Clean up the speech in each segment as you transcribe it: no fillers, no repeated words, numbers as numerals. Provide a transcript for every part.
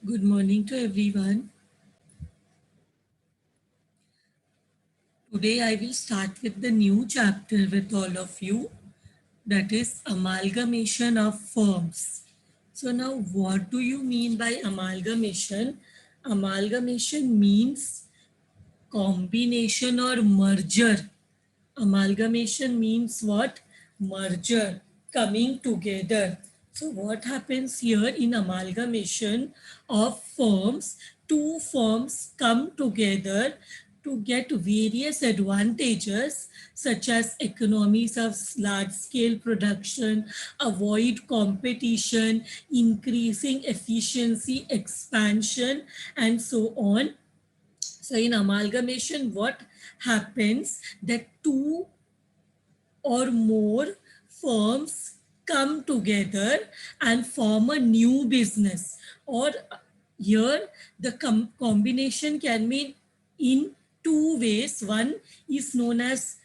Good morning to everyone. Today I will start with the new chapter with all of you, that is amalgamation of firms. So now what do you mean by amalgamation? Amalgamation means combination or merger. Amalgamation means what? Merger, coming together. So what happens here in amalgamation of firms? Two firms come together to get various advantages such as economies of large scale production, avoid competition, increasing efficiency, expansion, and so on. So in amalgamation, what happens that two or more firms come together and form a new business, or here the combination can be in two ways. One is known as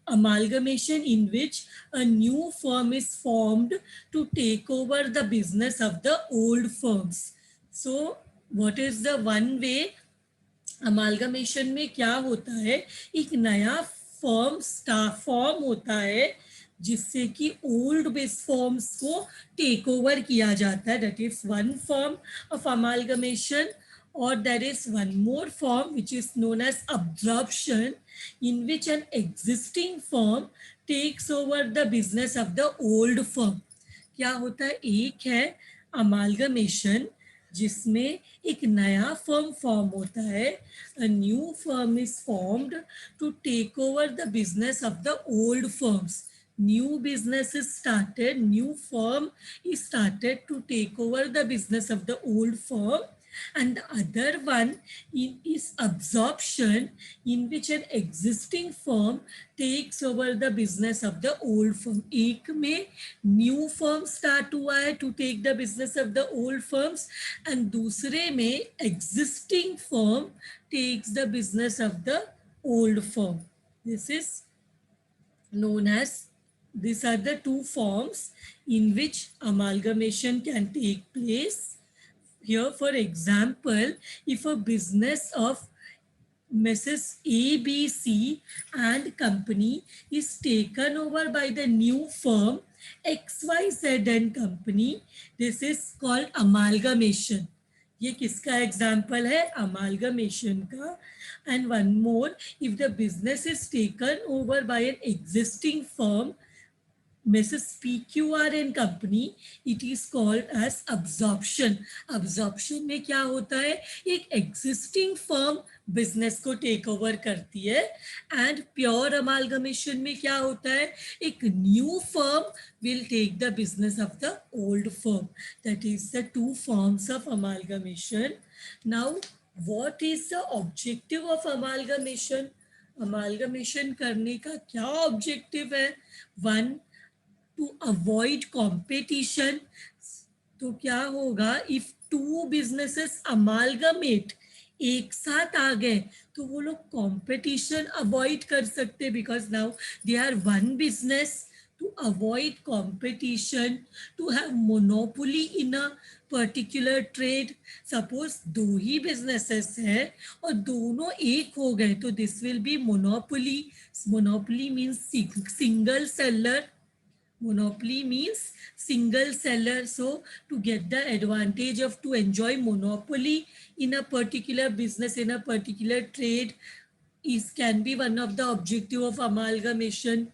amalgamation, in which a new firm is formed to take over the business of the old firms. So what is the one way? Amalgamation में क्या होता है, एक नया form होता है जिससे कि ओल्ड बेस फॉर्म्स को टेक ओवर किया जाता है. That is one form of amalgamation. Or there is one more form which is known as absorption, in which an existing firm takes over the business of the old firm. क्या होता है, एक है amalgamation जिसमें एक नया firm form होता है. A new firm is formed to take over the business of the old firms. New business is started, new firm is started to take over the business of the old firm. And the other one is absorption, in which an existing firm takes over the business of the old firm. एक में new firm start हुआ है to take the business of the old firms, and दूसरे में existing firm takes the business of the old firm. This is known as, these are the two forms in which amalgamation can take place. Here, for example, if a business of Mrs. ABC and company is taken over by the new firm XYZ and company, this is called amalgamation. ये किसका example है? Amalgamation का. And one more, if the business is taken over bye an existing firm Mrs. PQR and company, it is called as absorption. Absorption में क्या होता है, एक existing firm business को take over करती है. And pure amalgamation में क्या होता है, एक new firm will take the business of the old firm. That is the two forms of amalgamation. Now, what is the objective of amalgamation? amalgamation करने का क्या objective है? One, to avoid competition. तो क्या होगा, if two businesses amalgamate, एक साथ आ गए तो वो लोग competition avoid कर सकते, because now they are one business. To avoid competition, to have monopoly in a particular trade. Suppose दो ही बिजनेसेस हैं और दोनों एक हो गए तो this will B monopoly. Monopoly means single seller. Monopoly means single seller. So to get the advantage of, to enjoy monopoly in a particular business, in a particular trade, is can be one of the objective of amalgamation.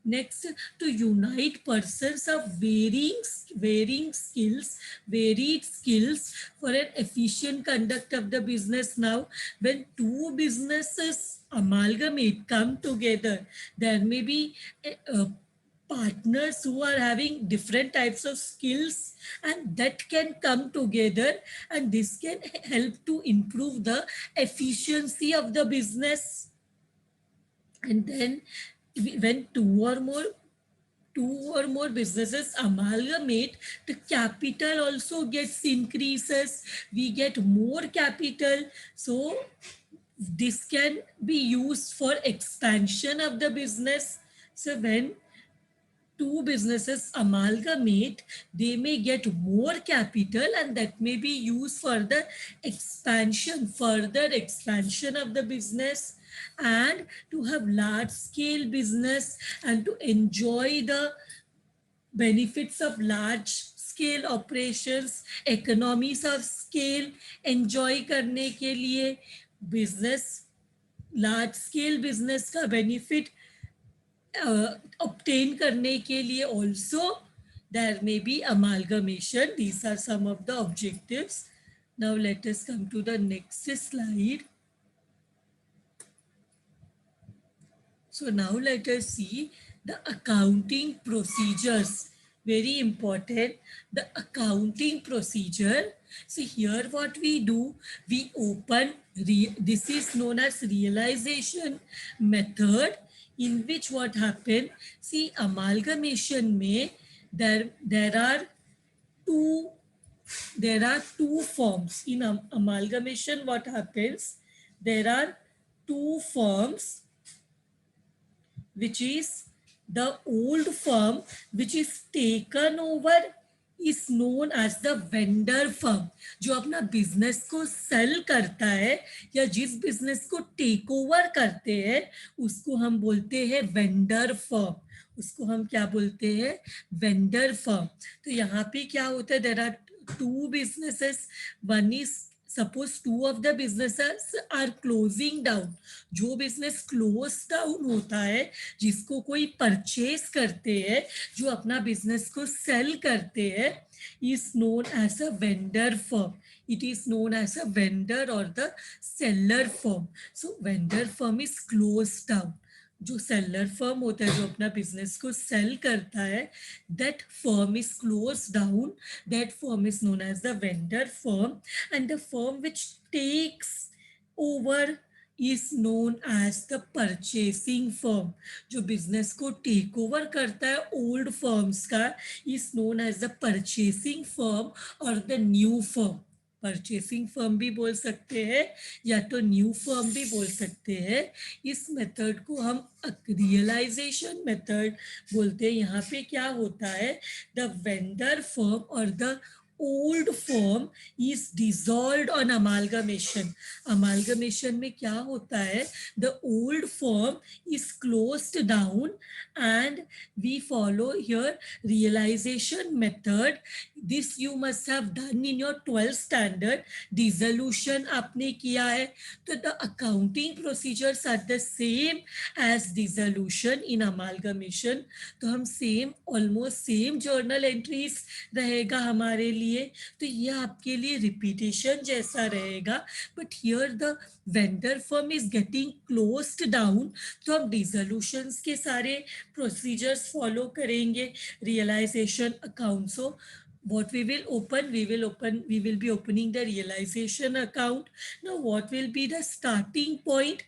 Next, to unite persons of varied skills for an efficient conduct of the business. Now, when two businesses amalgamate, come together, there may be partners who are having different types of skills, and that can come together, and this can help to improve the efficiency of the business. And then when two or more businesses amalgamate, the capital also gets increases. We get more capital. So this can be used for expansion of the business. So when two businesses amalgamate, they may get more capital and that may be used for the further expansion of the business, and to have large scale business and to enjoy the benefits of large scale operations, economies of scale enjoy करने के लिए, business large scale business का benefit obtain करने के लिए also there may be amalgamation. These are some of the objectives. Now let us come to the next slide. So now let us see the accounting procedures. Very important, the accounting procedure. So here what we do, we open, this is known as realization method, in which what happened, see amalgamation may, there are two forms. In amalgamation what happens, there are two forms, which is the old firm which is taken over is known as the vendor firm. जो अपना business को sell करता है या जिस business को टेक over करते हैं उसको हम बोलते हैं वेंडर फर्म. उसको हम क्या बोलते हैं, वेंडर फर्म. तो यहाँ पे क्या होता है, there are two businesses, one is suppose two of the businesses are closing down. जो बिजनेस क्लोज डाउन होता है, जिसको कोई परचेज करते हैं, जो अपना बिजनेस को सेल करते हैं, is known as a vendor firm. It is known as a vendor or the seller firm. So vendor firm is closed down. जो सेलर फर्म होता है, जो अपना बिजनेस को सेल करता है, that firm is close down. That firm is known as the vendor firm. And the firm which takes over is known as the purchasing firm. जो बिजनेस को टेक ओवर करता है ओल्ड फर्म्स का, is known as the purchasing firm or the new firm. Purchasing firm भी बोल सकते हैं या तो न्यू फर्म भी बोल सकते हैं. इस मेथड को हम रियलाइजेशन मेथड बोलते हैं. यहाँ पे क्या होता है, द वेंडर फर्म और the old firm is dissolved on amalgamation. Amalgamation में क्या होता है, the old firm is closed down and we follow here realization method. This you must have done in your 12th standard. Dissolution आपने किया है, तो the accounting procedures are the same as dissolution in amalgamation. तो हम same, almost same journal entries रहेगा हमारे लिए. तो ये आपके लिए रिपीटेशन जैसा रहेगा. But here the vendor firm is getting closed down, तो हम डिसोल्यूशंस के सारे प्रोसीजर्स फॉलो करेंगे. Realisation account, so what we will be opening the realization account. Now what will be the starting point,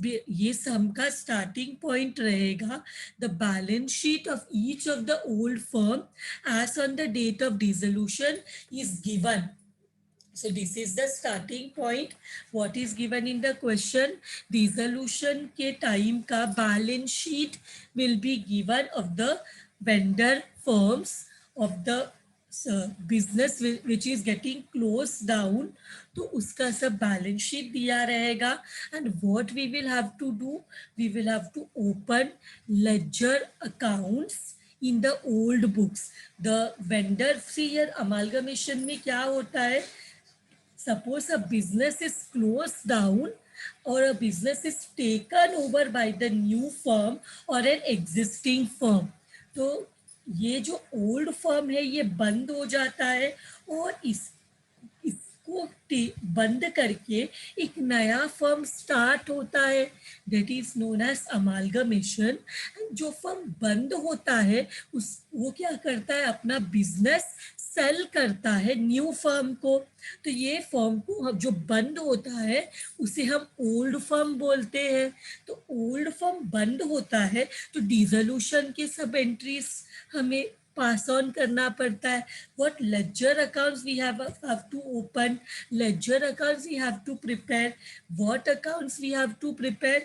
ये सम का starting point रहेगा. The balance sheet of each of the old firm as on the date of dissolution is given. So this is the starting point. What is given in the question, dissolution के time का balance sheet will be given of the vendor firms of the business which is getting close down. तो उसका सब balance sheet दिया रहेगा. And what we will have to do, we will have to open ledger accounts in the old books. The vendor, see here amalgamation में क्या होता है, suppose a business is closed down or a business is taken over by the new firm or an existing firm. तो ये जो old firm है ये बंद हो जाता है और इसको बंद करके एक नया फर्म स्टार्ट होता है, that is known as amalgamation. जो फर्म बंद होता है वो क्या करता है, अपना बिजनेस सेल करता है न्यू फर्म को. तो ये फर्म को जो बंद होता है उसे हम ओल्ड फर्म बोलते हैं. तो ओल्ड फर्म बंद होता है तो डिसोल्यूशन के सब एंट्रीज हमें पास ऑन करना पड़ता है. What ledger accounts we have to open, ledger accounts we have to prepare. What accounts we have to prepare?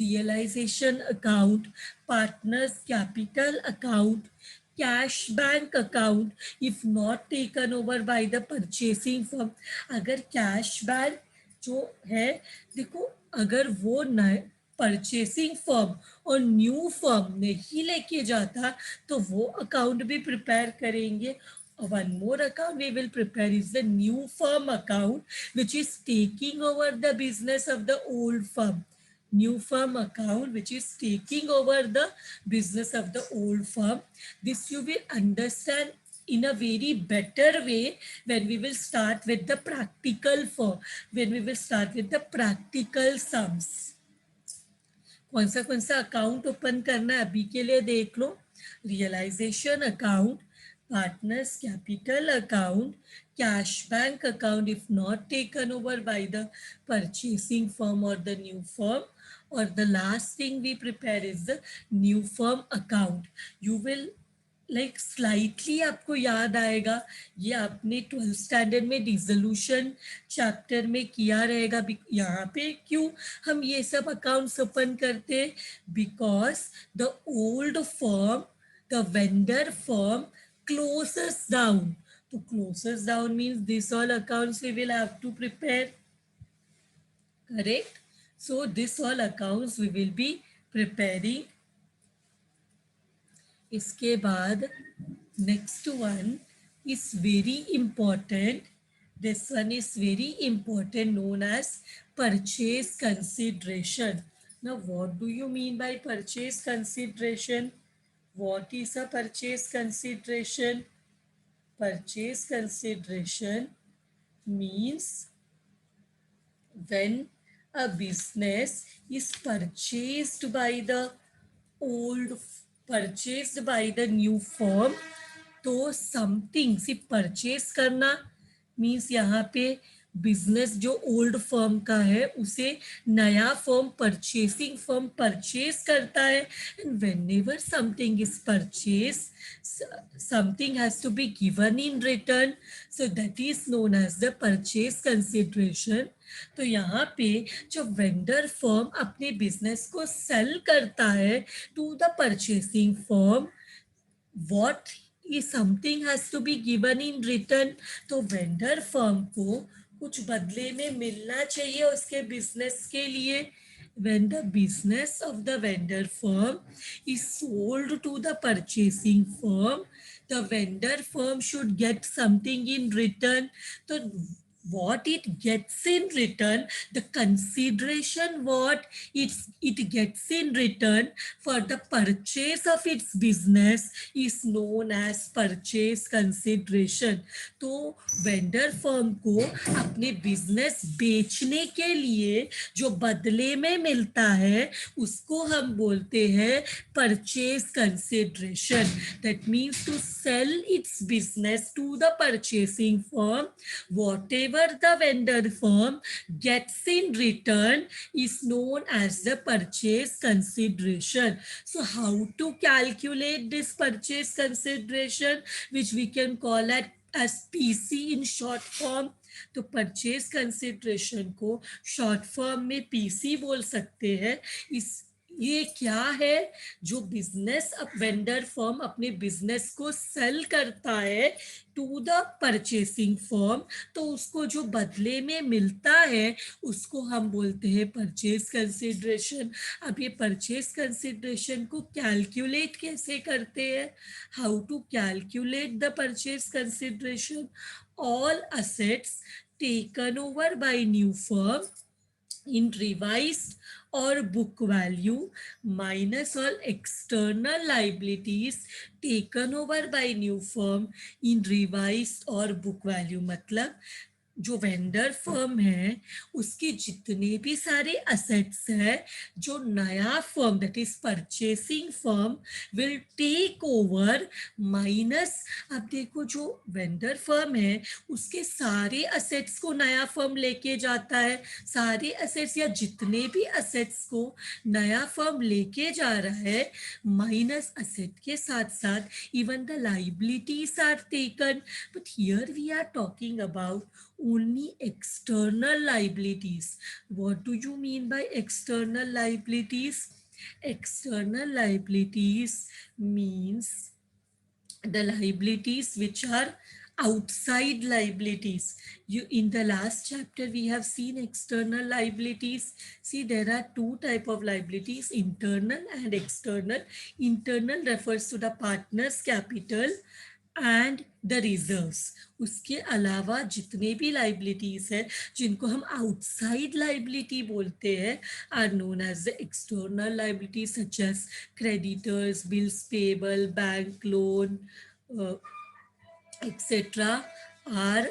Realization account, partners capital account, cash bank account if not taken over by the purchasing firm. अगर cash bank जो है, देखो, अगर वो नए purchasing firm और new firm नहीं लेके जाता तो वो अकाउंट भी प्रिपेयर करेंगे. One more account we will prepare is the new firm account, which is taking over the business of the old firm. New firm account which is taking over the business of the old firm. This you will understand in a very better way when we will start with the practical form, when we will start with the practical sums. कौन सा account open करना है अभी के लिए देख लो. Realisation account, partners capital account, cash bank account if not taken over by the purchasing firm or the new firm, or the last thing we prepare is the new firm account. You will like slightly आपको याद आएगा, ये आपने 12th standard में dissolution chapter में किया रहेगा. यहाँ पे क्यों हम ये सब अकाउंट्स ओपन करते हैं? Because the old firm, the vendor firm closes down. तो closes down means this all accounts we will have to prepare. Correct. So this all accounts we will be preparing. इसके बाद next one is very important. This one is very important, known as purchase consideration. Now what do you mean by purchase consideration? What is a purchase consideration? Purchase consideration means when a business is purchased by the old, purchased by the new firm, तो something सिर्फ purchase करना means यहाँ पे business जो old firm का है उसे नया फर्म, परचेसिंग फर्म परचेज करता है. And whenever something is purchase, something has to be given in return, so that is known as the purchase consideration. तो यहाँ पे जो वेंडर फर्म अपने बिजनेस को सेल करता है to the purchasing firm, what is something has to be given in return. तो vendor firm को कुछ बदले में मिलना चाहिए उसके बिजनेस के लिए. when the business of the vendor firm is sold to the purchasing firm, the vendor firm should get something in return. तो what it gets in return, the consideration what it gets in return for the purchase of its business is known as purchase consideration. तो vendor firm को अपने business बेचने के लिए जो बदले में मिलता है उसको हम बोलते हैं purchase consideration. That means to sell its business to the purchasing firm, whatever the vendor firm gets in return is known as the purchase consideration. So how to calculate this purchase consideration, which we can call it as PC in short form. तो purchase consideration को short form में PC बोल सकते हैं. इस ये क्या है? जो बिजनेस अब वेंडर फर्म अपने बिजनेस को सेल करता है टू द परचेसिंग फर्म, तो उसको जो बदले में मिलता है उसको हम बोलते हैं परचेज कंसिडरेशन. अब ये परचेज कंसिडरेशन को कैलकुलेट कैसे करते हैं? How to calculate the purchase consideration? all assets taken over by new firm in revised or book value minus all external liabilities taken over by new firm in revised or book value. मतलब जो vendor firm है उसके जितने भी सारे assets है, जो नया firm that is purchasing firm will take over minus. अब देखो जो वेंडर फर्म है उसके सारे असेट्स को नया फर्म लेके जाता है, सारे असेट्स या जितने भी असेट्स को नया फर्म लेके जा रहा है, माइनस असेट के साथ साथ even the liabilities are taken. But here we are talking about only external liabilities. What do you mean by external liabilities? External liabilities means the liabilities which are outside liabilities. You in the last chapter we have seen external liabilities. See, there are two type of liabilities, internal and external. Internal refers to the partner's capital and the reserves. उसके अलावा जितने भी liabilities है जिनको हम outside liability बोलते हैं are known as the external liability, such as creditors, bills payable, bank loan etc. are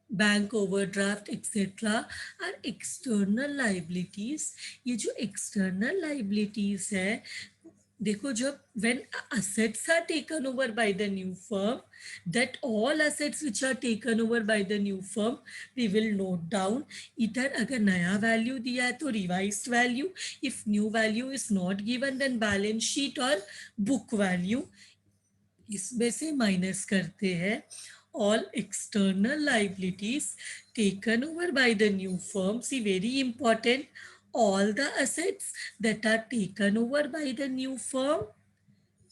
bank overdraft etcetera are external liabilities. ये जो एक्सटर्नल लाइबिलिटीज है, देखो जब when assets are taken over by the new firm, that all assets which are taken over by the new firm we will note down। इधर अगर नया value दिया है तो revised value, if new value is not given then balance sheet or book value, इसमें से minus करते हैं। all external liabilities taken over by the new firm, see very important, all the assets that are taken over by the new firm,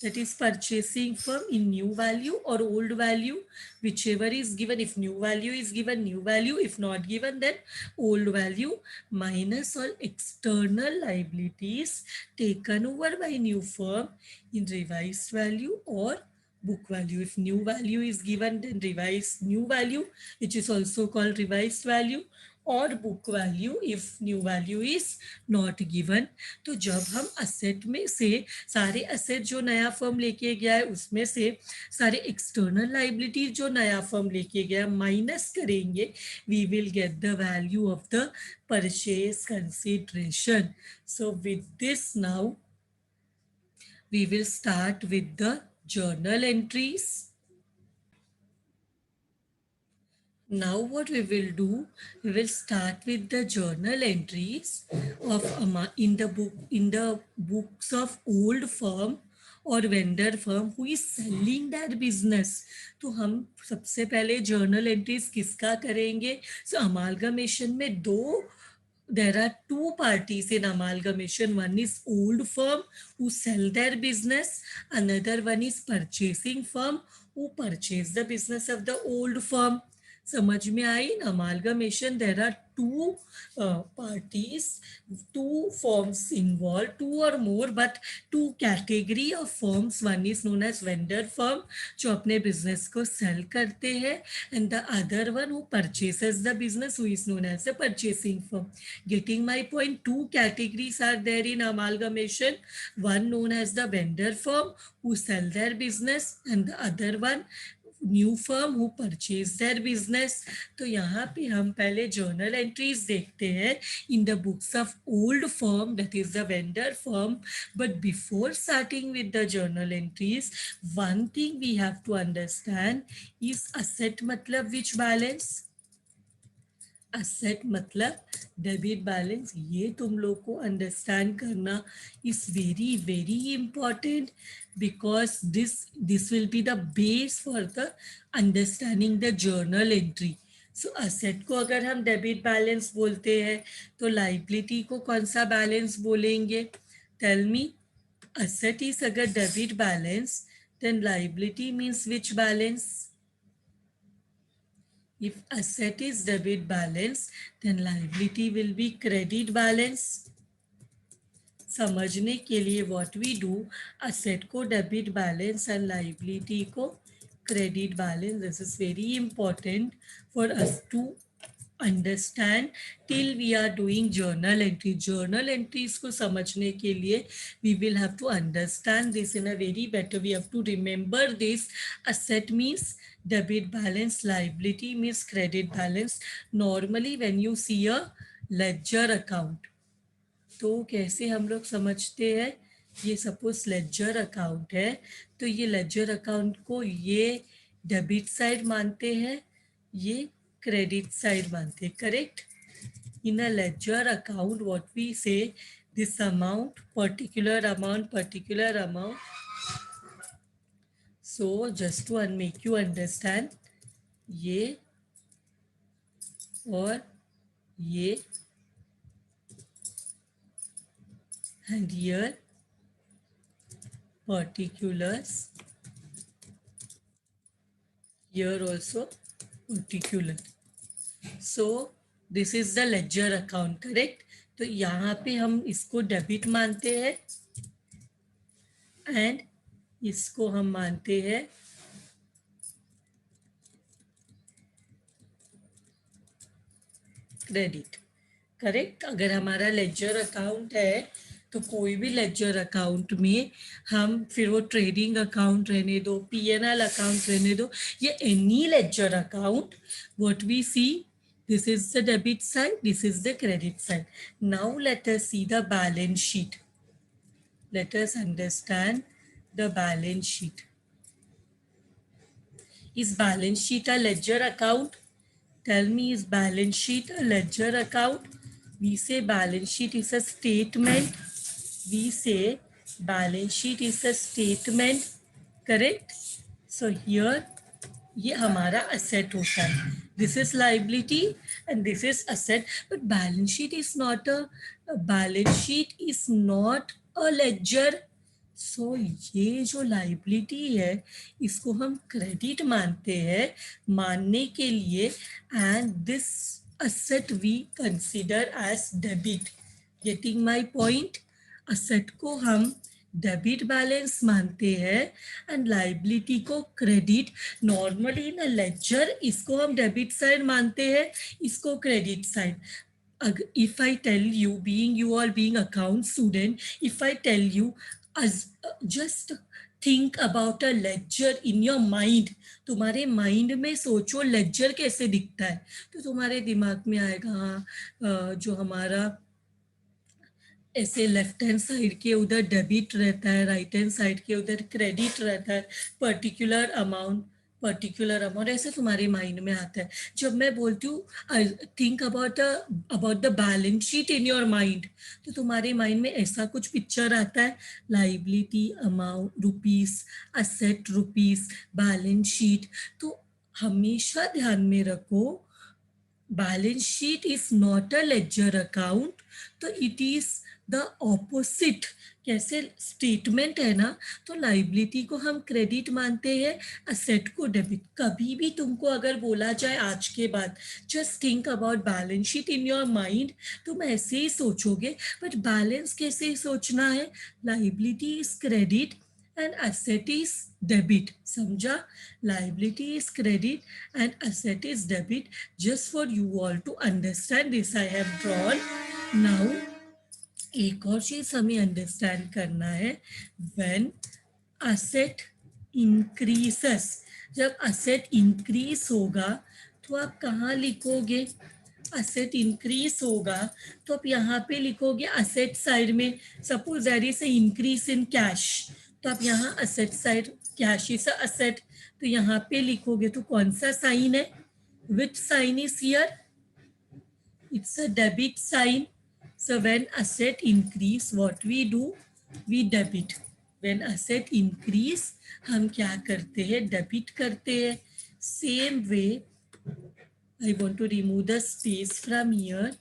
that is purchasing firm, in new value or old value, whichever is given. If new value is given, new value; if not given, then old value, minus all external liabilities taken over by new firm in revised value or book value. If new value is given, then revised new value, which is also called revised value, और book value if new value is not given. तो जब हम asset में से सारे asset जो नया firm लेके गया है उसमें से सारे एक्सटर्नल लाइबिलिटी जो नया फर्म लेके गया माइनस करेंगे, we will get the value of the purchase consideration. So with this now we will start with the journal entries. Now what we will do, we will start with the journal entries of in the books of old firm or vendor firm who is selling their business। तो हम सबसे पहले journal entries किसका करेंगे? So amalgamation में दो, there are two parties in amalgamation. One is old firm who sell their business, another one is purchasing firm who purchase the business of the old firm। समझ में आई? in amalgamation there are two parties, two firms involved, two or more, but two category of firms. One is known as vendor firm जो अपने business को sell करते हैं, and the other one who purchases the business who is known as a purchasing firm। Getting my point? Two categories are there in amalgamation, one known as the vendor firm who sell their business and the other one new firm who purchase their business. तो यहाँ पे हम पहले journal entries देखते हैं in the books of old firm, that is the vendor firm. But before starting with the journal entries, one thing we have to understand is asset मतलब which balance, asset मतलब debit balance. ये तुम लोग को understand करना is very very important, because this will be the base for the understanding the journal entry. So asset को अगर हम डेबिट बैलेंस बोलते हैं तो लाइबिलिटी को कौन सा बैलेंस बोलेंगे? Tell me. असेट इज अगर debit balance, then liability means which balance? If asset is debit balance, then liability will be credit balance। समझने के लिए what we do, asset को debit balance and liability को credit balance। This is very important for us to understand till we are doing journal entry। journal entries को समझने के लिए we will have to understand this in a very better, we have to remember this। asset means debit balance, liability means credit balance. Normally when you see a ledger account, तो कैसे हम लोग समझते हैं, ये सपोज लेजर अकाउंट है, तो ये लेजर अकाउंट को ये डेबिट साइड मानते हैं, ये क्रेडिट साइड मानते हैं, correct. In a ledger account what we say, this amount, particular amount. So just to make you understand, ये और ये, and here particulars, here also particular. So this is the ledger account, correct. तो यहाँ पे हम इसको debit मानते हैं एंड इसको हम मानते हैं क्रेडिट, करेक्ट. अगर हमारा लेजर अकाउंट है तो कोई भी लेजर अकाउंट में हम, फिर वो ट्रेडिंग अकाउंट रहने दो, पीएनएल अकाउंट रहने दो, या any ledger account, what we see, this is the debit side, this is the credit side. Now let us see the balance sheet. Let us understand the balance sheet. Is balance sheet a ledger account? Tell me, is balance sheet a ledger account? We say balance sheet is a statement. We say balance sheet is a statement, correct. So here ये हमारा asset होता है, this is liability and this is asset, but balance sheet is not a ledger. So ये जो liability है इसको हम credit मानते हैं, मानने के लिए, and this asset we consider as debit. Getting my point? asset को हम डेबिट बैलेंस मानते हैं एंड लाइबिलिटी को क्रेडिट. नॉर्मली इन लेजर इसको हम डेबिट साइड मानते हैं, इसको credit side. if I tell you, being you all being account student, if I tell you as just think about a ledger in your mind, तुम्हारे mind में सोचो laser कैसे दिखता है, तो तुम्हारे दिमाग में आएगा जो हमारा ऐसे लेफ्ट हैंड साइड के उधर डेबिट रहता है, राइट हैंड साइड के उधर क्रेडिट रहता है, पर्टिकुलर अमाउंट ऐसे तुम्हारे माइंड में आता है. जब मैं बोलती हूँ think about the balance sheet in your mind, तो तुम्हारे माइंड में ऐसा कुछ पिक्चर आता है, liability amount rupees, asset rupees, balance sheet. तो हमेशा ध्यान में रखो, balance sheet is not a ledger account, तो इट इज द ऑपोजिट. कैसे स्टेटमेंट है ना, तो लाइबिलिटी को हम क्रेडिट मानते हैं, असेट को डेबिट. कभी भी तुमको अगर बोला जाए आज के बाद just think about balance sheet in your mind, तुम ऐसे ही सोचोगे, बट बैलेंस कैसे सोचना है, liability is credit and asset is debit. समझा, liability is credit and asset is debit. Just for you all to understand this I have drawn. Now एक और चीज हमें अंडरस्टैंड करना है, when asset increases, जब asset increase होगा तो आप कहाँ लिखोगे, असेट इंक्रीज होगा तो आप यहाँ पे लिखोगे असेट साइड में. Suppose there is a increase in cash, तो आप यहाँ asset side, cash is a asset, तो यहाँ पे लिखोगे. तो कौन सा साइन है, which sign is here, it's a debit sign. So when asset increase, what we do, we debit. When asset increase, हम क्या करते हैं, डेबिट करते हैं. Same way, I want to remove the space from here.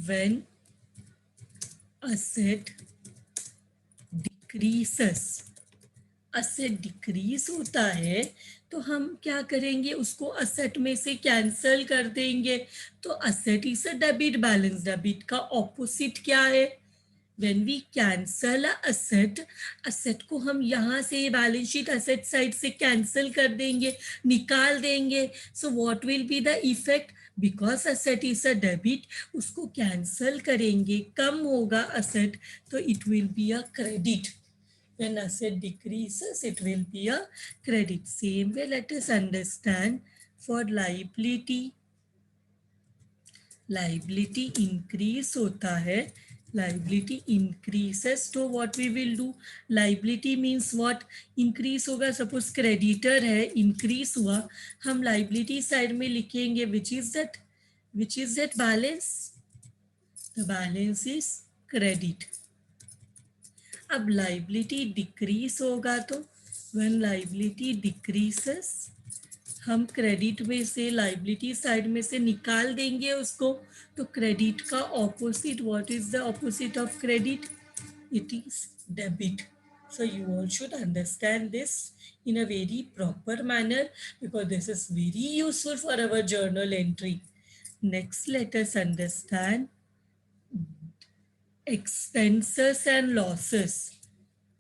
When asset decreases, asset decrease होता है तो हम क्या करेंगे, उसको असेट में से कैंसल कर देंगे. तो asset is a debit balance. Debit का ऑपोजिट क्या है, when we cancel asset, asset को हम यहाँ से बैलेंस शीट असेट साइड से कैंसल कर देंगे, निकाल देंगे. So what will be the effect, because asset is a debit, उसको कैंसल करेंगे, कम होगा असेट, तो it will be a credit. When asset decreases, it will be a credit. Same way, let us understand for liability. Liability increase होता है, liability increases, तो what we will do, liability means what, increase होगा. suppose creditor है, increase हुआ, हम liability side में लिखेंगे which is that balance, the balance is credit. अब लाइबिलिटी डिक्रीज होगा तो व्हेन लाइबिलिटी डिक्रीसेस, हम क्रेडिट में से लाइबिलिटी साइड में से निकाल देंगे उसको, तो क्रेडिट का opposite, what is the opposite of credit, it is debit. So you all should understand this in a very proper manner because this is very useful for our journal entry. Next, let us understand expenses and losses.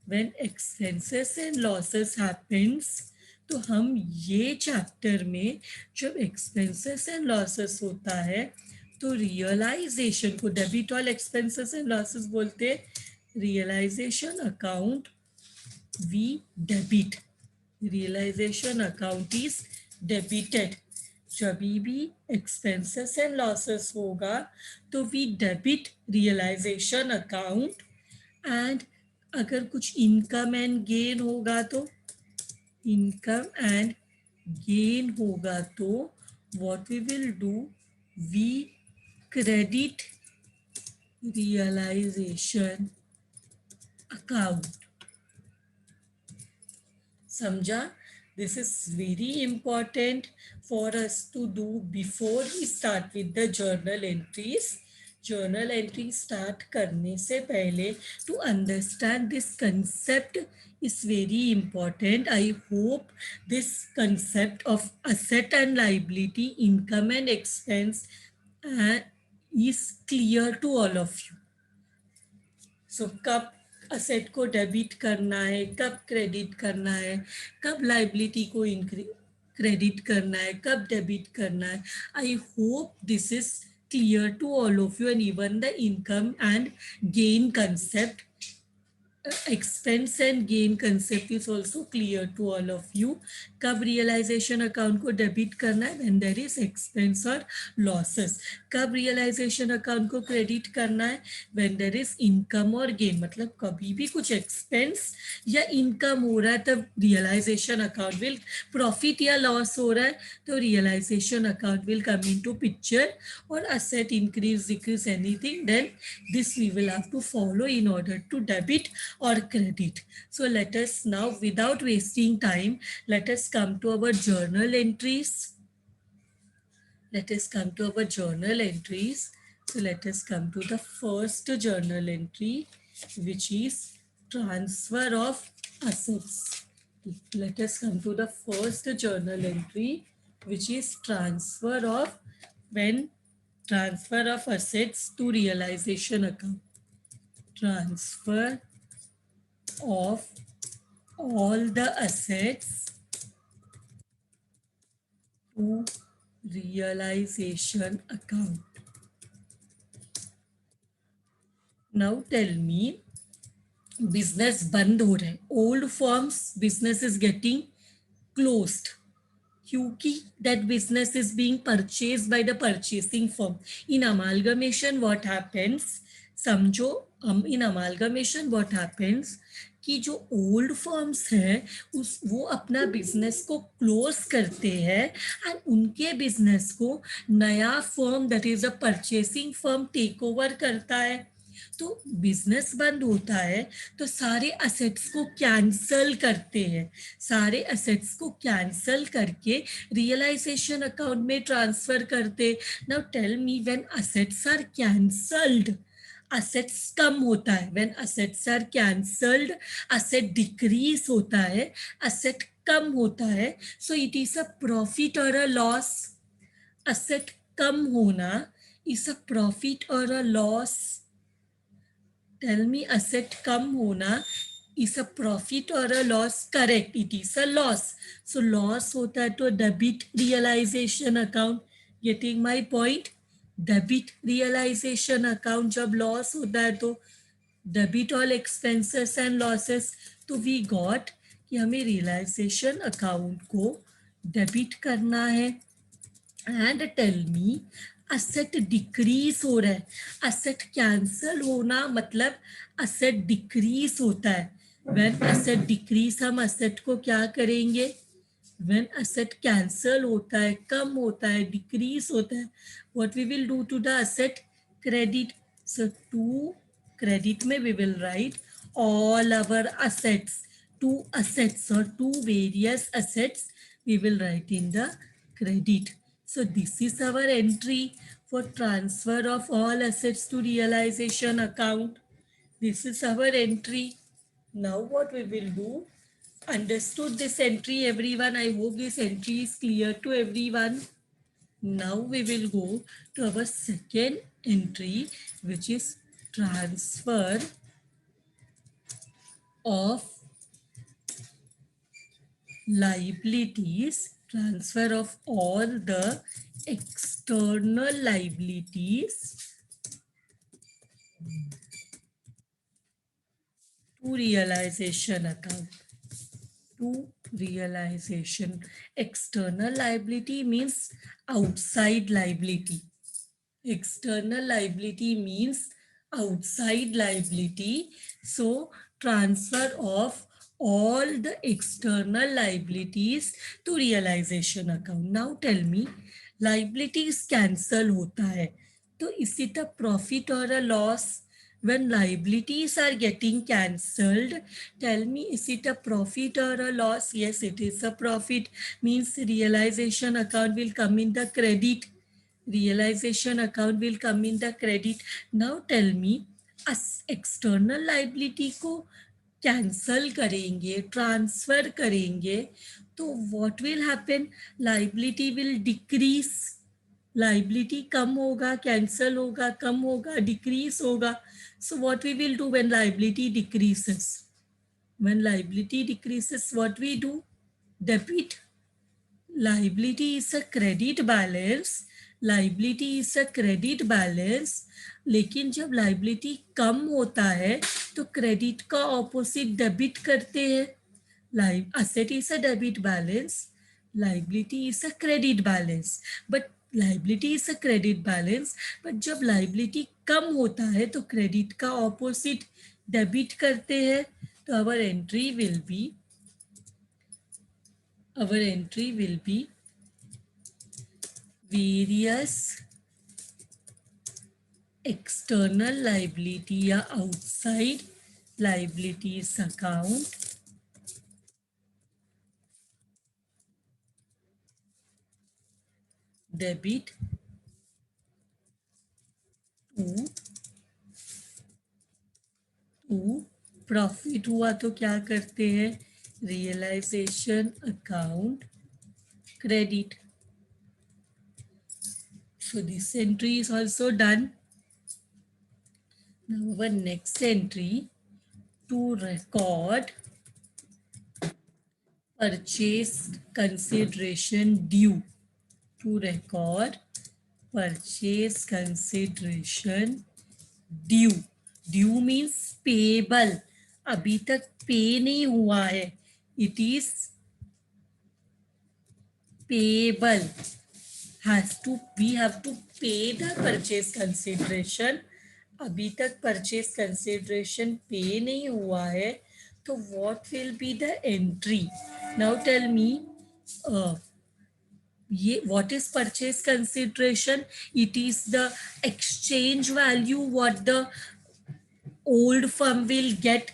When expenses and losses happens, तो हम ये chapter में जब expenses and losses होता है तो realisation को debit all expenses and losses बोलते हैं. Realisation account we debit, realisation account is debited. जब भी एक्सपेंसेस एंड लॉसेस होगा तो we debit realisation account. And अगर कुछ इनकम एंड गेन होगा तो इनकम एंड गेन होगा तो what we will do, we credit realisation account. समझा? This is very important for us to do before we start with the journal entries. Journal entry start करने से पहले to understand this concept is very important. I hope this concept of asset and liability, income and expense is clear to all of you. सो कब asset को debit करना है, कब credit करना है, कब लाइबिलिटी को क्रेडिट करना है, कब डेबिट करना है. I hope this is clear to all of you and even the income and gain concept, expense and gain concept is also clear to all of you. कब रियलाइजेशन अकाउंट को debit करना है, when there is expense or losses. कब realisation account को credit करना है, when there is income or gain. मतलब कभी भी कुछ एक्सपेंस या इनकम हो रहा है तब रियलाइजेशन अकाउंट विल, प्रॉफिट या लॉस हो रहा है तो realisation account will come in to picture. और asset increase decrease anything, then this we will have to follow in order to debit or credit. So let us now, without wasting time, let us come to our journal entries. Let us come to our journal entries. So let us come to the first journal entry, which is transfer of assets. Let us come to the first journal entry, which is transfer of, when transfer of assets to realization account. Transfer of all the assets to realization account. Now tell me, business बंद हो रहा है, old firms business is getting closed क्योंकि that business is being purchased by the purchasing firm. In amalgamation what happens, समझो, in amalgamation what happens कि जो old firms हैं वो अपना बिजनेस को क्लोज करते हैं एंड उनके बिजनेस को नया firm that is a purchasing firm take over करता है. तो बिजनेस बंद होता है तो सारे असेट्स को कैंसल करते हैं, सारे असेट्स को कैंसल करके रियलाइजेशन अकाउंट में ट्रांसफर करते. Now tell me, when assets are cancelled, assets कम होता है. When assets are cancelled, asset decrease होता है, असेट कम होता है. So it is a profit और अ लॉस. असेट कम होना इज अ प्रॉफिट और a loss. Tell me, asset कम होना is a profit or a loss? Correct, it is a loss. So loss होता है तो debit realisation account, getting my point. Debit realisation account जब loss होता है तो debit all expenses and losses. तो वी गॉट कि हमें रियलाइजेशन अकाउंट को डेबिट करना है. And tell me, asset decrease हो रहा है. असेट कैंसल होना मतलब असेट डिक्रीज होता है. व्हेन असेट डिक्रीज हम असेट को क्या करेंगे? व्हेन असेट कैंसल होता है, कम होता है, डिक्रीज होता है, what we will do to the asset? Credit. So to credit में we will write all our assets. Two assets or two various assets we will write in the credit. So this is our entry for transfer of all assets to realization account. This is our entry. Now what we will do? Understood this entry, everyone? I hope this entry is clear to everyone. Now we will go to our second entry, which is transfer of liabilities, transfer of all the external liabilities to realization account. To realization. External liability means outside liability. External liability means outside liability. So transfer of all the external liabilities to realization account. Now tell me, liabilities cancel होता है तो is it a profit or a loss? When liabilities are getting cancelled, tell me, is it a profit or a loss? Yes, it is a profit. Means realization account will come in the credit. Realization account will come in the credit. Now tell me, as external liability को cancel करेंगे, transfer करेंगे, तो what will happen? Liability will decrease. Liability कम होगा, cancel होगा, कम होगा, decrease होगा. So what we will do when liability decreases? When liability decreases, what we do? Debit. Liability is a credit balance. Liability is a credit balance. लेकिन जब liability कम होता है तो क्रेडिट का ऑपोजिट डेबिट करते हैं. Asset is a debit balance, liability is a credit balance. But liability is a credit balance, but जब liability कम होता है तो क्रेडिट का ऑपोजिट डेबिट करते हैं. तो our entry will be various external liability या outside liabilities account debit to profit हुआ तो क्या करते हैं? Realisation account credit. So this entry is also done. Now our next entry, to record purchase consideration due. To record purchase consideration due. Due means payable. अभी तक पे नहीं हुआ है. It is payable. We have to pay the purchase consideration. अभी तक purchase consideration पे नहीं हुआ है तो what will be the entry? Now tell me, ये what is purchase consideration? It is the exchange value what the old firm will get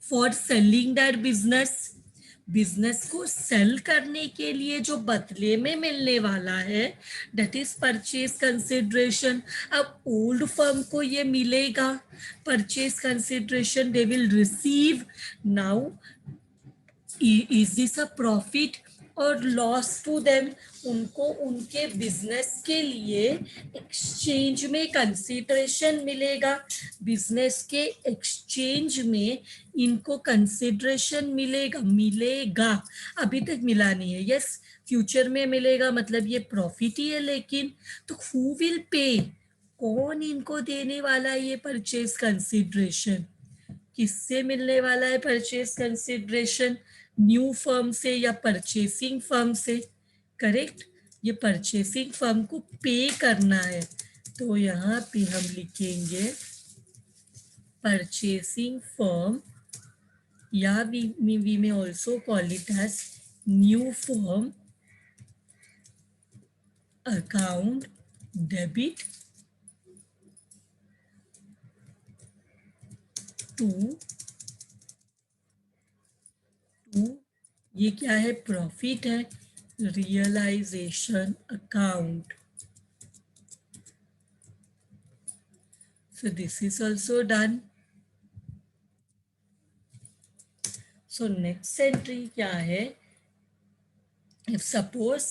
for selling that business. Business को cell करने के लिए जो बदले में मिलने वाला है, दैट इज परचेज कंसिडरेशन. अब ओल्ड फर्म को ये मिलेगा, purchase consideration they will receive. Now is this a profit और लॉस टू देम, उनको उनके बिजनेस के लिए एक्सचेंज में कंसिडरेशन मिलेगा, बिजनेस के एक्सचेंज में इनको कंसिडरेशन मिलेगा, अभी तक मिला नहीं है, यस फ्यूचर में मिलेगा, मतलब ये प्रॉफिट ही है। लेकिन तो हु विल पे, कौन इनको देने वाला है ये परचेज कंसिडरेशन, किससे मिलने वाला है परचेज कंसिडरेशन, न्यू फर्म से या परचेसिंग फर्म से, करेक्ट, ये परचेसिंग फर्म को पे करना है। तो यहाँ पे हम लिखेंगे परचेसिंग फर्म, या we may also call it as new firm account debit to to ये क्या है, प्रॉफिट है, realisation account. So this is also done. So next entry क्या है, if suppose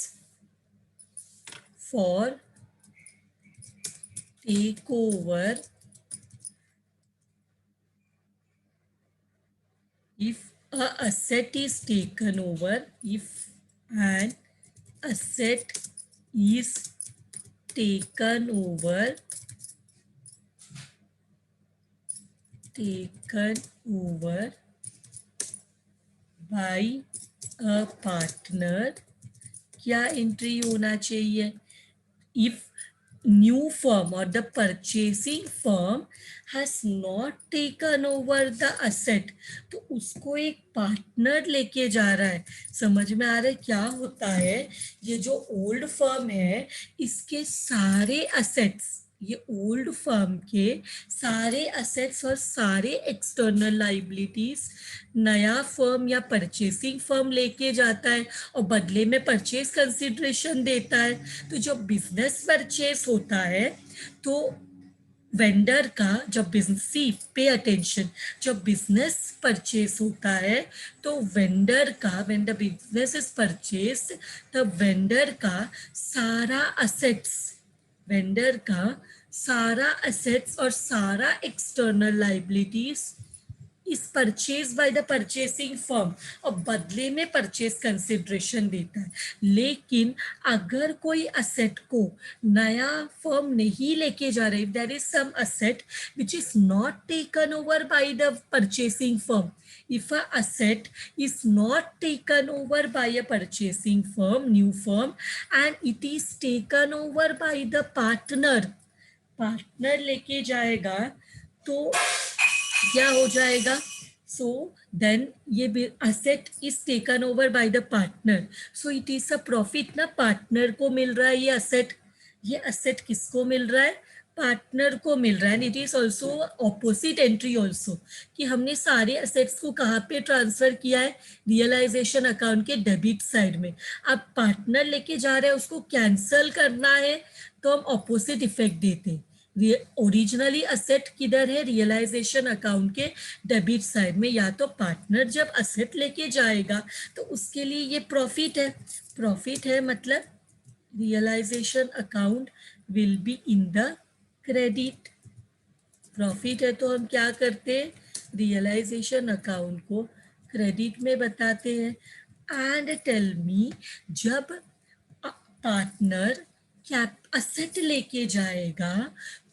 for takeover, if a asset is taken over, if an asset is taken over by a partner, क्या entry होना चाहिए, if new firm or the purchasing firm has not taken over the asset, तो उसको एक partner लेके जा रहा है। समझ में आ रहा है क्या होता है, ये जो ओल्ड फर्म है इसके सारे असेट्स, ये ओल्ड फर्म के सारे असेट्स और सारे एक्सटर्नल लाइबिलिटीज नया फर्म या परचेसिंग फर्म लेके जाता है और बदले में परचेस कंसिडरेशन देता है। तो जो बिजनेस परचेस होता है तो वेंडर का, जब बिजनेस, सी पे अटेंशन, जब बिजनेस परचेस होता है तो वेंडर का, when the business is purchased, तब वेंडर का सारा असेट्स, वेंडर का सारा असेट्स और सारा external liabilities is purchase by the purchasing firm और बदले में परचेज कंसिडरेशन देता है। लेकिन अगर कोई असेट को नया फर्म नहीं लेके जा रही, there is some asset which is not taken over by the purchasing firm, if a asset is not taken over by a purchasing firm, new firm, and it is taken over by the partner, partner लेके जाएगा, तो क्या हो जाएगा, so then ये asset is taken over by the partner, so it is a profit ना, partner को मिल रहा है ये असेट किसको मिल रहा है, पार्टनर को मिल रहा है। And it is also opposite entry also, कि हमने सारे असेट्स को कहाँ पे ट्रांसफर किया है, रियलाइजेशन अकाउंट के डेबिट साइड में। अब पार्टनर लेके जा रहे हैं, उसको कैंसल करना है तो हम ऑपोजिट इफेक्ट देते हैं। ओरिजिनली असेट किधर है, रियलाइजेशन अकाउंट के डेबिट साइड में। या तो पार्टनर जब असेट लेके जाएगा तो उसके लिए ये प्रॉफिट है, प्रॉफिट है मतलब realisation account will be in the credit, profit है तो हम क्या करते हैं, रियलाइजेशन अकाउंट को क्रेडिट में बताते हैं। एंड टेल मी, जब पार्टनर असेट लेके जाएगा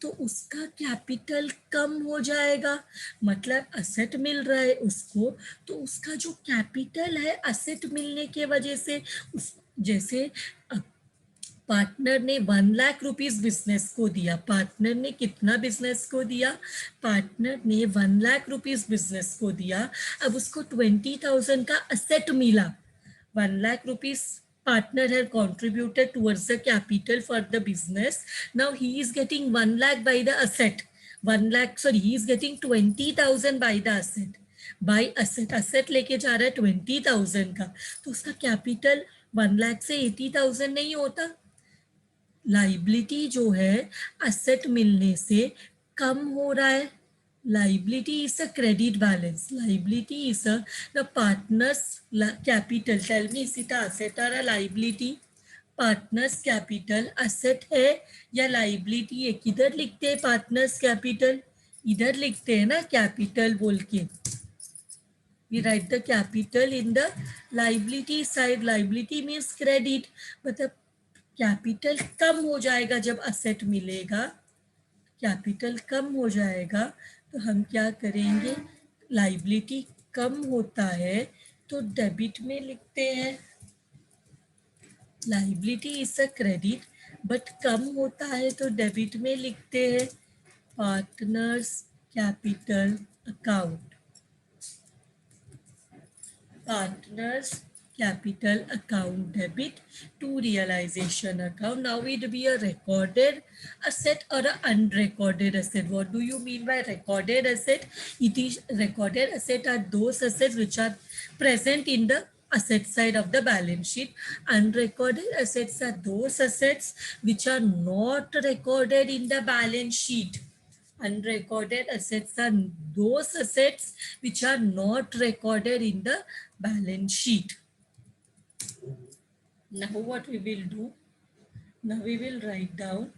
तो उसका कैपिटल कम हो जाएगा, मतलब असेट मिल रहा है उसको, तो उसका जो कैपिटल है असेट मिलने के वजह से, उस जैसे पार्टनर ने 1,00,000 रुपीज बिजनेस को दिया, पार्टनर ने कितना बिजनेस को दिया, पार्टनर ने 1,00,000 रुपीज बिजनेस को दिया। अब उसको 20,000 का असेट मिला, 1,00,000 rupees partner had contributed towards the capital for the business. Now he is getting 1,00,000 by the asset. 1,00,000, sorry, he is getting 20,000 by the asset. By asset लेके जा रहा है 20,000 का, तो उसका कैपिटल 1,00,000 से 80,000 नहीं होता। लाइबिलिटी जो है असेट मिलने से कम हो रहा है, liability is a credit balance. Liability is the partner's capital. Tell me, is it a asset or a liability? Partners capital asset है या लाइबिलिटी है? किधर लिखते हैं पार्टनर्स कैपिटल? इधर लिखते हैं ना कैपिटल बोल के. We write the capital in the liability side. Liability means credit. मतलब कैपिटल कम हो जाएगा जब असेट मिलेगा. कैपिटल कम हो जाएगा तो हम क्या करेंगे? लाइबिलिटी कम होता है तो डेबिट में लिखते हैं. Liability is a credit but कम होता है तो डेबिट में लिखते हैं. Partners capital account. Partners capital account debit to realization account. Now it be a recorded asset or an unrecorded asset. What do you mean by recorded asset? It is recorded asset are those assets which are present in the asset side of the balance sheet. Unrecorded assets are those assets which are not recorded in the balance sheet. Unrecorded assets are those assets which are not recorded in the balance sheet. Now what we will do? Now we will write down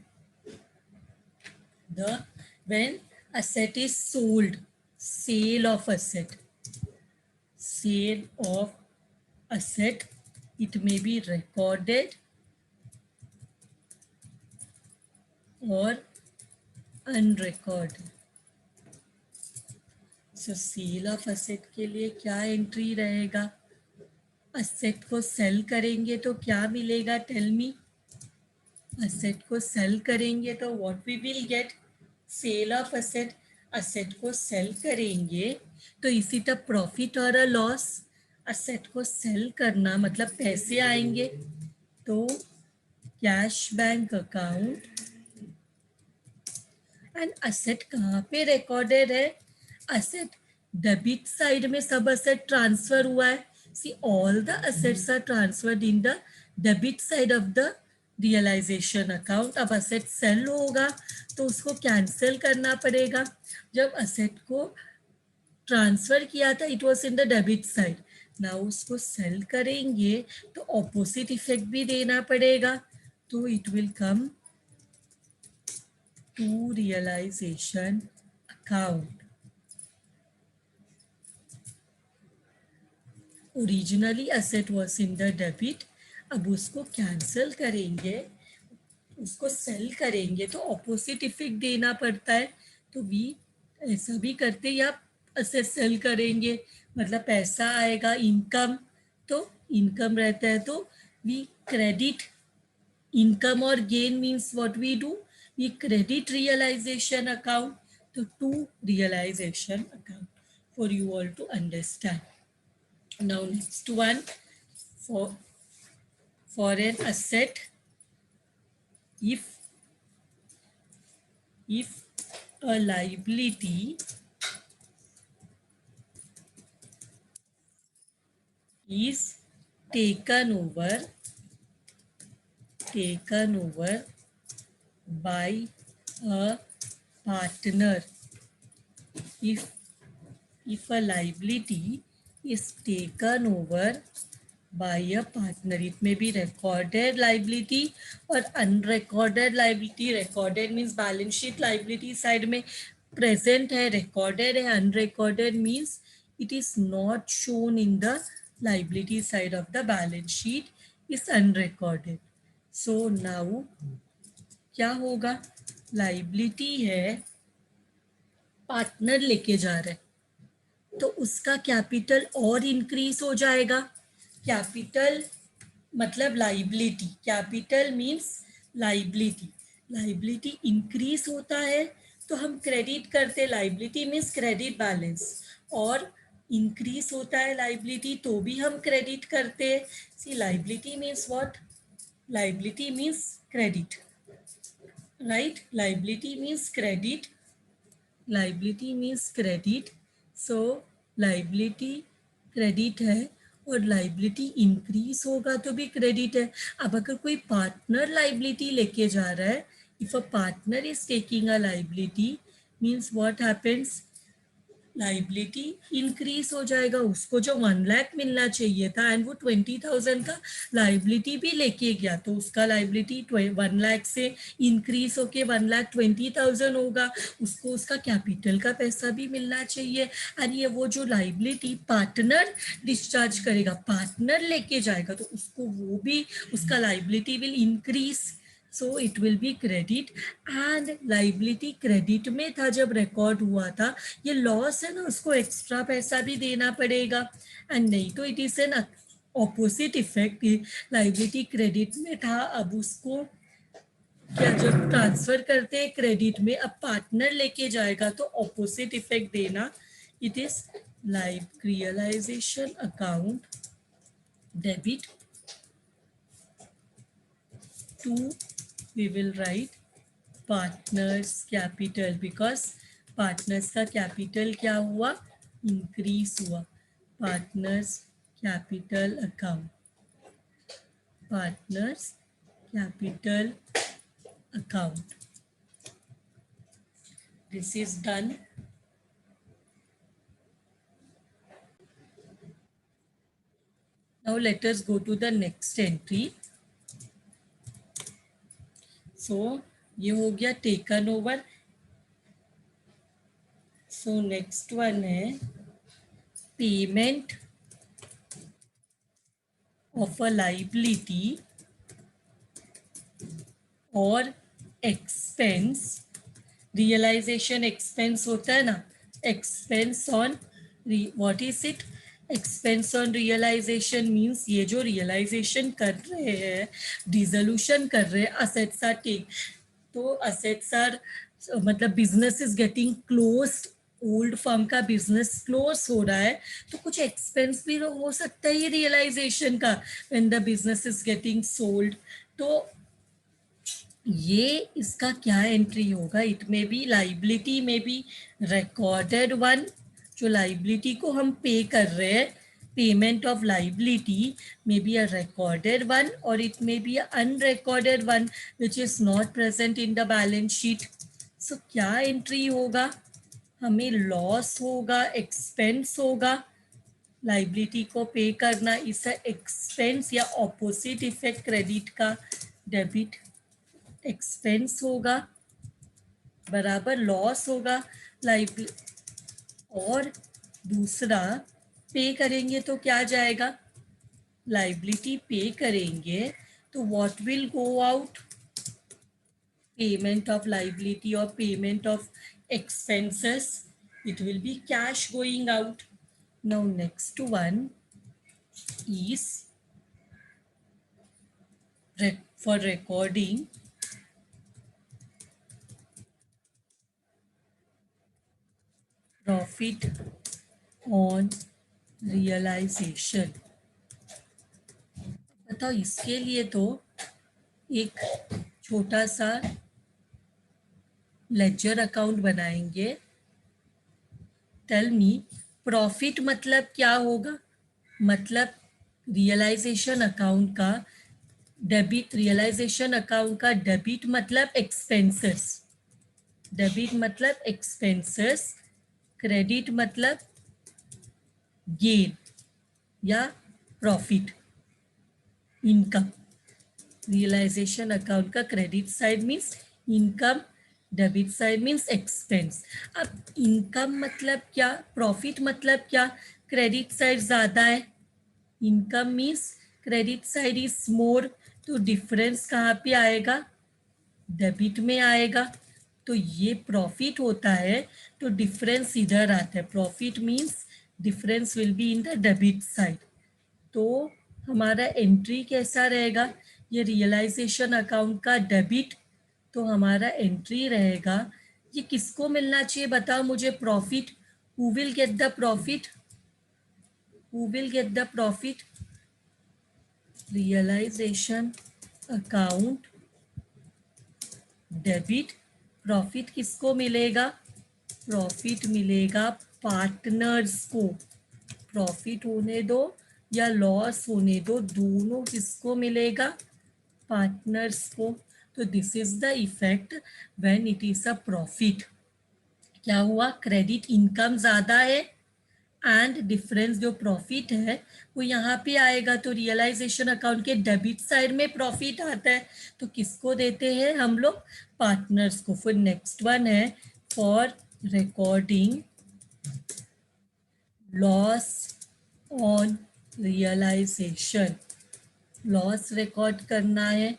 the when asset is sold, sale of asset. Sale of asset, it may be recorded or unrecorded. So sale of asset के लिए क्या entry रहेगा? Asset को sale करेंगे तो क्या मिलेगा? Tell me. Asset को सेल करेंगे तो what we will get? Sale of asset. Asset को सेल करेंगे तो इज इट अ प्रॉफिट और अ लॉस? असेट को सेल करना मतलब पैसे आएंगे तो cash bank account. And asset कहाँ पे रिकॉर्डेड है? असेट डेबिट साइड में सब असेट ट्रांसफर हुआ है. See all the assets are transferred in the debit side of the realisation account. अब असेट सेल होगा तो उसको कैंसिल करना पड़ेगा. जब असेट को ट्रांसफर किया था it was in the debit side. Now उसको सेल करेंगे तो ऑपोजिट इफेक्ट भी देना पड़ेगा तो it will come to realization account. Originally asset was in the debit. अब उसको कैंसिल करेंगे, उसको सेल करेंगे तो ऑपोजिट इफेक्ट देना पड़ता है. तो वी ऐसा भी करते या असेट सेल करेंगे मतलब पैसा आएगा, इनकम. तो इनकम रहता है तो we credit income or gain means what we do? We credit realization account to realization account for you all to understand. Now next one, for an asset, if a liability is taken over by a partner. If a liability is taken over by a partner, it may be recorded liability or unrecorded liability. Recorded means balance sheet liability side में present है, recorded है. Unrecorded means it is not shown in the liability side of the balance sheet, is unrecorded. So now क्या होगा? Liability है, partner लेके जा रहा है तो उसका कैपिटल और इंक्रीज हो जाएगा. कैपिटल मतलब liability. Capital means liability. Liability increase होता है तो हम क्रेडिट करते. Liability means credit balance. और इंक्रीज होता है लाइबिलिटी तो भी हम क्रेडिट करते. See liability means what? Liability means credit, right? Liability means credit. Liability means credit. So liability credit है और liability increase होगा तो भी credit है. अब अगर कोई partner liability लेके जा रहा है, if a partner is taking a liability, means what happens? Liability increase हो जाएगा, उसको जो 1 लाख मिलना चाहिए था एंड वो 20,000 का लाइबिलिटी भी लेके गया, तो उसका लाइबिलिटी 1 लाख से इंक्रीज होके 1,20,000 होगा, उसको उसका कैपिटल का पैसा भी मिलना चाहिए। और ये वो जो लाइबिलिटी पार्टनर डिस्चार्ज करेगा, पार्टनर लेके जाएगा, तो उसको वो भी उसका liability will increase, so it will B credit. And liability credit में था जब रिकॉर्ड हुआ था, ये लॉस है ना, उसको एक्स्ट्रा पैसा भी देना पड़ेगा। एंड नहीं तो it is an opposite effect, liability credit में था, अब उसको क्या जब ट्रांसफर करते हैं क्रेडिट में, अब पार्टनर लेके जाएगा तो ऑपोजिट इफेक्ट देना, it is live realisation account debit to, we will write partners capital, because partners का कैपिटल क्या हुआ, इंक्रीज हुआ, partners capital account, partners capital account. This is done. Now let us go to the next entry. So ये हो गया taken over. So next one है payment of a liability or expense. Realization expense होता है ना, expense on what is it, expense on realisation means ये जो realisation कर रहे हैं, डिसोल्यूशन कर रहे हैं, असेट्स आर टेक, तो असेट्स आर मतलब business is getting closed, old firm का बिजनेस क्लोज हो रहा है, तो कुछ एक्सपेंस भी हो सकता है ये रियलाइजेशन का, when the business is getting sold. तो ये इसका क्या एंट्री होगा, it may be liability may be recorded one, जो लाइबिलिटी को हम पे कर रहे हैं, payment of liability may be a recorded one, और it may be a unrecorded one which is not present in the balance sheet. So क्या entry होगा, हमें लॉस होगा, एक्सपेंस होगा, लाइबिलिटी को पे करना, इस एक्सपेंस या ऑपोजिट इफेक्ट क्रेडिट का, डेबिट एक्सपेंस होगा बराबर लॉस होगा लाइबिलिटी, और दूसरा पे करेंगे तो क्या जाएगा, लाइबिलिटी पे करेंगे तो what will go out, payment of liability और payment of expenses, it will be cash going out. Now next one is for recording profit on realization. बताओ, इसके लिए तो एक छोटा सा लेजर अकाउंट बनाएंगे। टेल मी, प्रॉफिट मतलब क्या होगा, मतलब रियलाइजेशन अकाउंट का डेबिट, रियलाइजेशन अकाउंट का डेबिट मतलब एक्सपेंसेस, डेबिट मतलब एक्सपेंसेस, क्रेडिट मतलब गेन या प्रॉफिट, इनकम। रियलाइजेशन अकाउंट का credit side means income, debit side means expense. अब इनकम मतलब क्या, प्रॉफिट मतलब क्या, क्रेडिट साइड ज़्यादा है, income means credit side is more, तो डिफरेंस कहाँ पे आएगा, डेबिट में आएगा। तो ये प्रॉफिट होता है तो डिफरेंस इधर आता है, profit means difference will be in the debit side. तो हमारा एंट्री कैसा रहेगा, ये रियलाइजेशन अकाउंट का डेबिट, तो हमारा एंट्री रहेगा, ये किसको मिलना चाहिए बताओ मुझे, profit, who will get the profit, who will get the profit, realisation account debit, profit किसको मिलेगा, प्रॉफिट मिलेगा पार्टनर्स को, प्रॉफिट होने दो या लॉस होने दो, दोनों किसको मिलेगा, पार्टनर्स को। तो this is the effect when it is a profit, क्या हुआ, क्रेडिट इनकम ज़्यादा है एंड डिफरेंस जो प्रॉफिट है वो यहाँ पे आएगा, तो रियलाइजेशन अकाउंट के डेबिट साइड में प्रॉफिट आता है, तो किसको देते हैं हम लोग, पार्टनर्स को। फिर नेक्स्ट वन है for recording loss on realisation, loss record करना है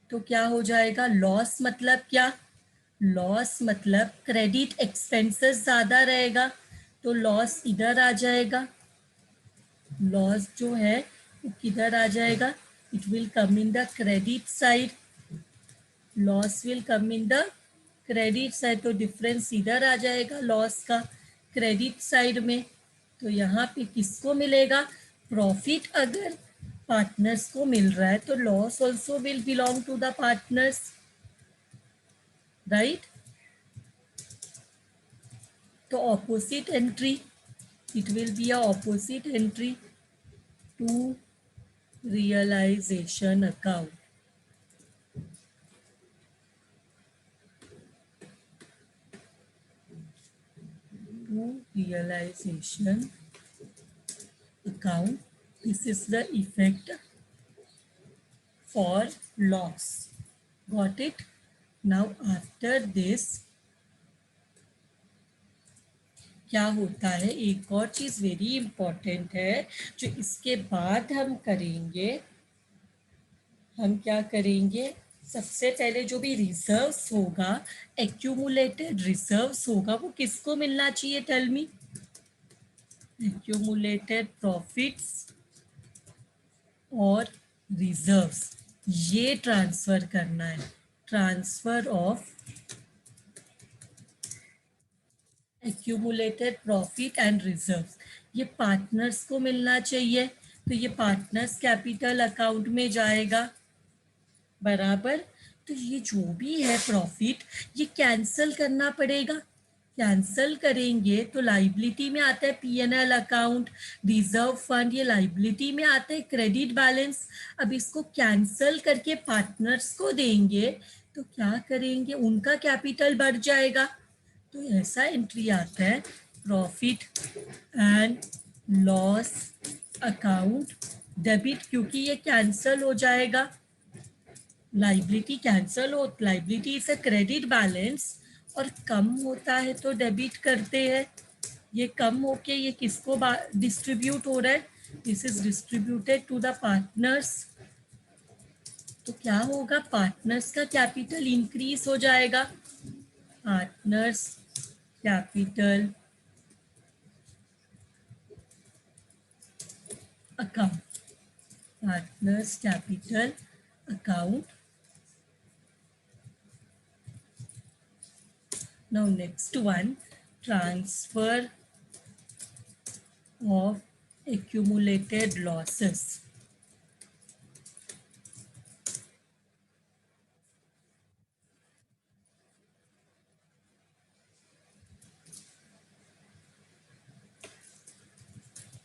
तो क्या हो जाएगा, लॉस मतलब क्या, लॉस मतलब क्रेडिट एक्सपेंसेस ज़्यादा रहेगा तो लॉस इधर आ जाएगा, लॉस जो है वो किधर आ जाएगा, it will come in the credit side, loss will come in the credit side, तो डिफरेंस इधर आ जाएगा लॉस का क्रेडिट साइड में। तो यहाँ पे किसको मिलेगा, प्रॉफिट अगर पार्टनर्स को मिल रहा है तो loss also will belong to the partners, right. तो opposite entry, it will be a opposite entry to realization account. To realization account, this is the effect for loss. Got it? Now after this क्या होता है, एक और चीज़ very important है जो इसके बाद हम करेंगे, हम क्या करेंगे, सबसे पहले जो भी रिजर्व्स होगा, एक्यूमुलेटेड रिजर्व्स होगा, वो किसको मिलना चाहिए, टेल मी, एक्यूमुलेटेड प्रॉफिट्स और रिजर्व्स, ये ट्रांसफर करना है, transfer of accumulated profit and reserves, ये पार्टनर्स को मिलना चाहिए, तो ये पार्टनर्स कैपिटल अकाउंट में जाएगा, बराबर। तो ये जो भी है प्रॉफिट ये कैंसल करना पड़ेगा, कैंसल करेंगे तो लाइबिलिटी में आता है पीएनएल अकाउंट, रिजर्व फंड, ये लाइबिलिटी में आता है क्रेडिट बैलेंस। अब इसको कैंसल करके पार्टनर्स को देंगे तो क्या करेंगे, उनका कैपिटल बढ़ जाएगा, तो ऐसा एंट्री आता है profit and loss account debit, क्योंकि ये कैंसल हो जाएगा, लाइबिलिटी कैंसल हो, liability is a credit balance और कम होता है तो डेबिट करते हैं, ये कम होके ये किसको डिस्ट्रीब्यूट हो रहा है, this is distributed to the partners, तो क्या होगा, पार्टनर्स का कैपिटल इंक्रीज हो जाएगा, partners capital account, partners capital account. Now next one, transfer of accumulated losses.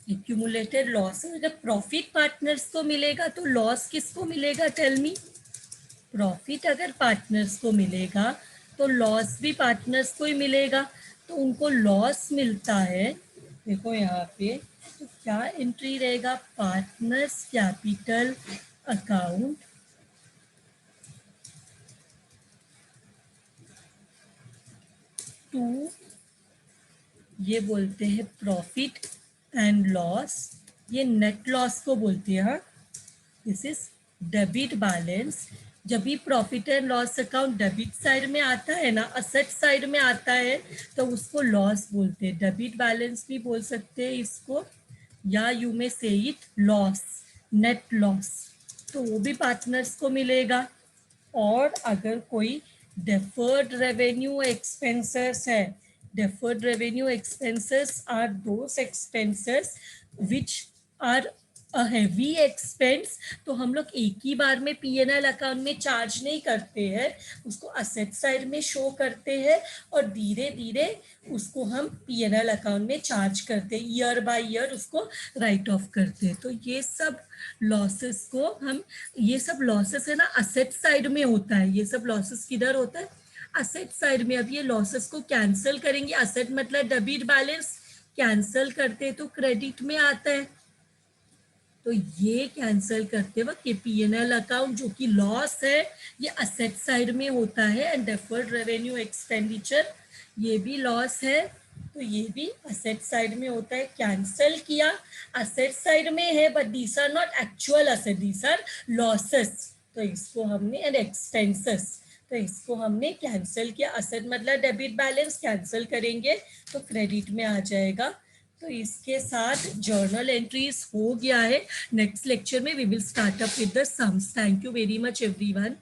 Accumulated loss, जब प्रॉफिट पार्टनर्स को मिलेगा तो लॉस किसको मिलेगा, टेल मी, प्रॉफिट अगर पार्टनर्स को मिलेगा तो लॉस भी पार्टनर्स को ही मिलेगा, तो उनको लॉस मिलता है, देखो यहाँ पे, तो क्या एंट्री रहेगा, पार्टनर्स कैपिटल अकाउंट टू, ये बोलते हैं प्रॉफिट एंड लॉस, ये नेट लॉस को बोलते हैं, हाँ, दिस इज डेबिट बैलेंस। जब भी profit and loss account debit side में आता है ना, असेट साइड में आता है, तो उसको लॉस बोलते हैं, डेबिट बैलेंस भी बोल सकते हैं इसको, या यू में से इट लॉस, नेट लॉस, तो वो भी पार्टनर्स को मिलेगा। और अगर कोई deferred revenue expenses है, deferred revenue expenses are those expenses which are a heavy expense, तो हम लोग एक ही बार में पीएनएल अकाउंट में चार्ज नहीं करते हैं, उसको असेट साइड में शो करते हैं और धीरे धीरे उसको हम पीएनएल अकाउंट में चार्ज करते हैं, ईयर बाय ईयर उसको राइट ऑफ करते हैं। तो ये सब लॉसेस को हम, ये सब लॉसेस है ना असेट साइड में होता है, ये सब लॉसेस किधर होता है, असेट साइड में अब ये लॉसेस को कैंसिल करेंगे, असेट मतलब डेबिट बैलेंस, कैंसिल करते तो क्रेडिट में आता है, तो ये कैंसिल करते वक्त ये पीएनएल अकाउंट जो कि लॉस है ये असेट साइड में होता है, एंड डेफर्ड रेवेन्यू एक्सपेंडिचर ये भी लॉस है, तो ये भी असेट साइड में होता है, कैंसिल किया, असेट साइड में है but these are not actual asset, these are losses, तो इसको हमने, एंड एक्सपेंसेस, तो इसको हमने कैंसिल किया, असेट मतलब डेबिट बैलेंस, कैंसिल करेंगे तो क्रेडिट में आ जाएगा। तो इसके साथ जर्नल एंट्रीज हो गया है। नेक्स्ट लेक्चर में we will start up with the sums. Thank you very much everyone.